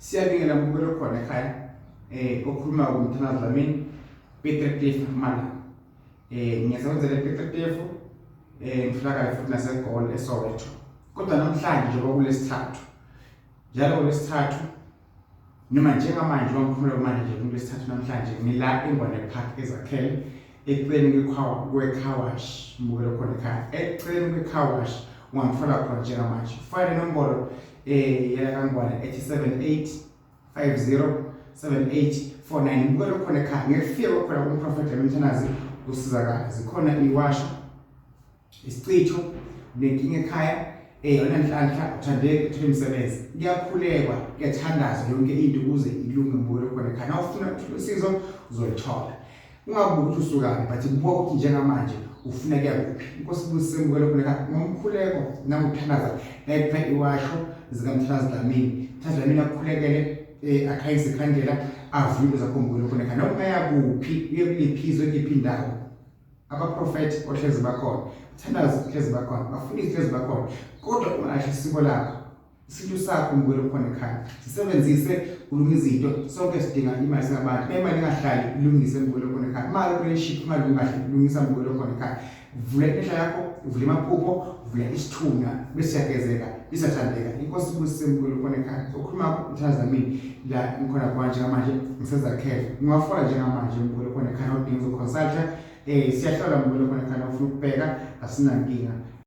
Siyabingelela mbukelo khona ekhaya okhuluma umthana Dlamini Petretief Mala. Ngiyasebenzela ePetretief ngifaka futhi naseGoli eSoweto. Kodwa namhlanje njengoba kulesithathu. Njalo kulesithathu noma njengamanje wamkhuluma manje nje kulesithathu namhlanje ngila eNgwane Park Ezakhele eceleni kwe-car wash mbukelo khona ekhaya. Eceleni kwe-car wash ungangithola khona njengamanje. File inombolo ya Ngwane 878507849 mbukelo khona ekhaya. Ngifike khona kumprofeti emthanazi usizakala. Zikhona iwasha isicitho nenkinga ekhaya onanhlanhla uthandeke uthola imisebenzi. Kuyakhulekwa kuyathandazwa yonke into ukuze ilunge mbukelo khona ekhaya. Nawufuna usizo uzolithola. Ungabuki ukuthi usukaphi but buka ukuthi njengamanje ufuna kuya kuphi. Inkosi ibusise mbukelo khona ekhaya. Ngomkhuleko namuthandaza epha iwasho zikamthanazi Dlamini. Mthanazi Dlamini akukhulekele akhayise ikhandlela avule zakho mbukelo khona ekhaya. Noma yakuphi uye kuliphizo kuliphi indawo. Abaprofeti ohlezi bakhona, thandazi ohlezi bakhona, bafundisi ohlezi bakhona. Kodwa ungasho isiko lakho, isinto sakho mbukelo khona ekhaya. Sisebenzise ulungisa izinto, sonke sidinga imali singabantu. Imali ingahlali ilungise mbukelo khona ekhaya. Imali kuleship imali ungahlali ilungisa mbukelo khona ekhaya. Vula inhla yakho, vula amaphupho, vula isithunga bese yagezeka, bisathandeka. Inkosi ibusise mbukelo khona ekhaya. Okhuluma umthanazi Dlamini la ngikhona kwanje manje ngisezakhele. Ngingafuna njengamanje mbukelo khona ekhaya udinga uzoconsulta. Siyahlola mbukelo khona ekhaya ufuna ukubheka asinankinga.